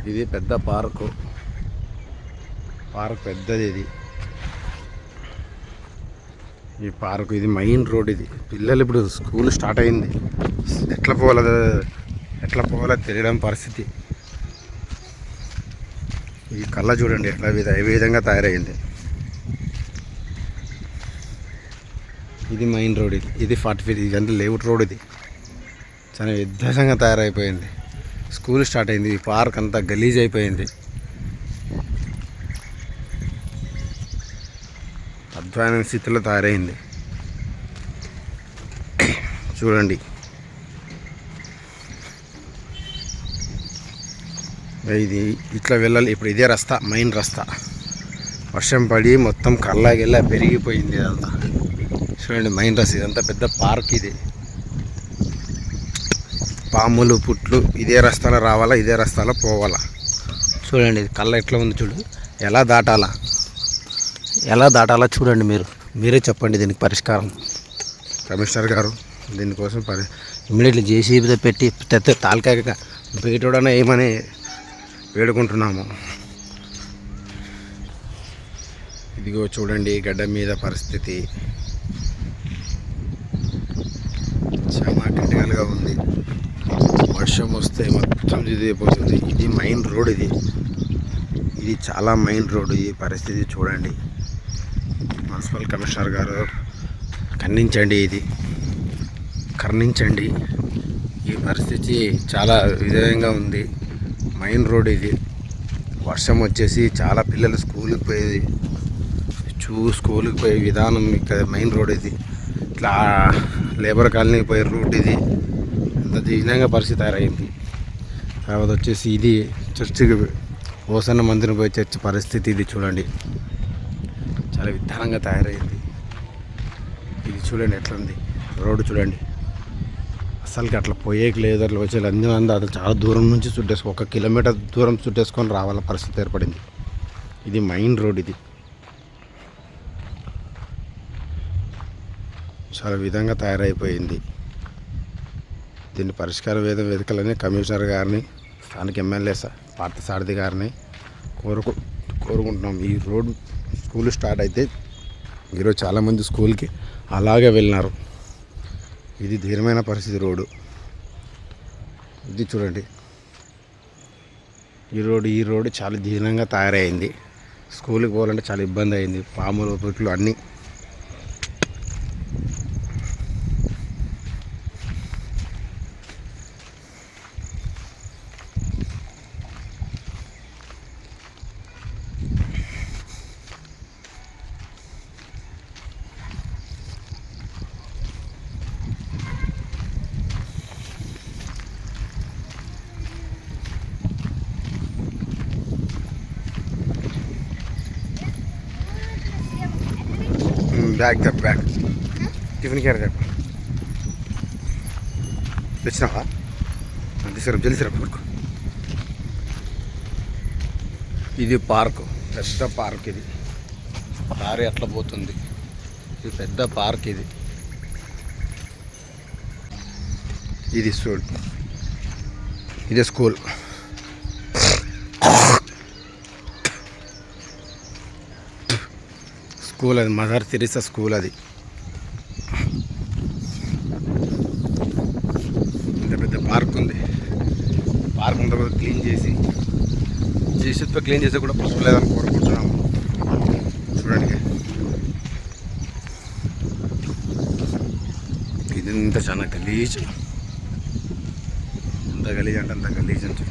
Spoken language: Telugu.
ఇది పెద్ద పార్క్ పెద్దది. ఈ పార్క్ ఇది మెయిన్ రోడ్. ఇది పిల్లలు ఇప్పుడు స్కూల్ స్టార్ట్ అయింది, ఎట్లా పోవాలో తెలియడం పరిస్థితి. ఈ కళ్ళ చూడండి ఎట్లా ఏ విధంగా తయారైంది. ఇది మెయిన్ రోడ్. ఇది 40 feet. ఇదంతా లేఅవుట్ రోడ్. ఇది చాలా విధ్వంసంగా తయారైపోయింది. స్కూల్ స్టార్ట్ అయింది, ఈ పార్క్ అంతా గలీజ్ అయిపోయింది, అధ్వాన స్థితిలో తయారైంది. చూడండి ఇది ఇట్లా వెళ్ళాలి. ఇప్పుడు ఇదే రస్తా, మెయిన్ రస్తా. వర్షం పడి మొత్తం కల్లాగిల్లా పెరిగిపోయింది ఇదంతా. చూడండి మెయిన్ రస్తా. ఇదంతా పెద్ద పార్క్. ఇది పాములు పుట్లు ఇదే రస్తాలో రావాలా, ఇదే రస్తాలో పోవాలా. చూడండి ఇది కళ్ళ ఎట్లా ఉంది చూడు. ఎలా దాటాలా చూడండి. మీరే చెప్పండి దీనికి పరిష్కారం. కమిషనర్ గారు దీనికోసం ఇమ్మీడియట్లీ జేసీబీతో పెట్టి తాలకాయ బయటోడనే ఏమని వేడుకుంటున్నాము. ఇదిగో చూడండి గడ్డ మీద పరిస్థితి చాలా క్రిటికల్గా ఉంది. వర్షం వస్తే మొత్తం ఇదైపోతుంది. ఇది మెయిన్ రోడ్. ఇది చాలా మెయిన్ రోడ్. ఈ పరిస్థితి చూడండి. మున్సిపల్ కమిషనర్ గారు కర్ణించండి. ఈ పరిస్థితి చాలా విధంగా ఉంది. మెయిన్ రోడ్ ఇది. వర్షం వచ్చేసి చాలా పిల్లలు స్కూల్కి పోయే విధానం ఇక్కడ మెయిన్ రోడ్. ఇది ఇట్లా లేబర్ కాలనీ పోయే రూట్. ఇది అంత దీనంగా పరిస్థితి తయారైంది. తర్వాత వచ్చేసి ఇది చర్చికి ఓసన్న మందిరం పోయే చర్చి పరిస్థితి. ఇది చూడండి చాలా విధానంగా తయారైంది. ఇది చూడండి ఎట్లుంది రోడ్డు. చూడండి అసలుకి అట్లా పోయేకి లేదు. అట్లా వచ్చే అన్ని అది చాలా దూరం నుంచి 1 కిలోమీటర్ దూరం చుట్టేసుకొని రావాల పరిస్థితి ఏర్పడింది. ఇది మెయిన్ రోడ్. ఇది చాలా విధంగా తయారైపోయింది. దీన్ని పరిష్కారం వెతకాలని కమిషనర్ గారిని, స్థానిక ఎమ్మెల్యే పార్థసారథి గారిని కోరుకుంటున్నాం. ఈ రోడ్ స్కూల్ స్టార్ట్ అయితే ఈరోజు చాలామంది స్కూల్కి అలాగే వెళ్ళినారు. ఇది ధీరమైన పరిస్థితి రోడ్డు. ఇది చూడండి ఈ రోడ్డు చాలా దీనంగా తయారైంది. స్కూల్కి పోవాలంటే చాలా ఇబ్బంది అయింది. పాములు పుట్లు అన్నీ. బ్యాగ్ టిఫిన్ క్యారీ తెచ్చినావా? జల్దీ సిరప్ పడుకో. ఇది పార్క్, పెద్ద పార్క్. ఇది దారి ఎట్లా పోతుంది. ఇది పెద్ద పార్క్. ఇది ఇదే స్కూల్. అది మదర్ తెరీసా స్కూల్. అది ఇంత పెద్ద పార్క్ ఉంది. పార్క్ అంతా కూడా క్లీన్ చేసి కూడా పర్వాలేదని కోరుకుంటున్నాము. చూడండి ఇది ఇంత చాలా గలీజ్. ఎంత గలీజ్ అంటే అంత గలీజ్ అని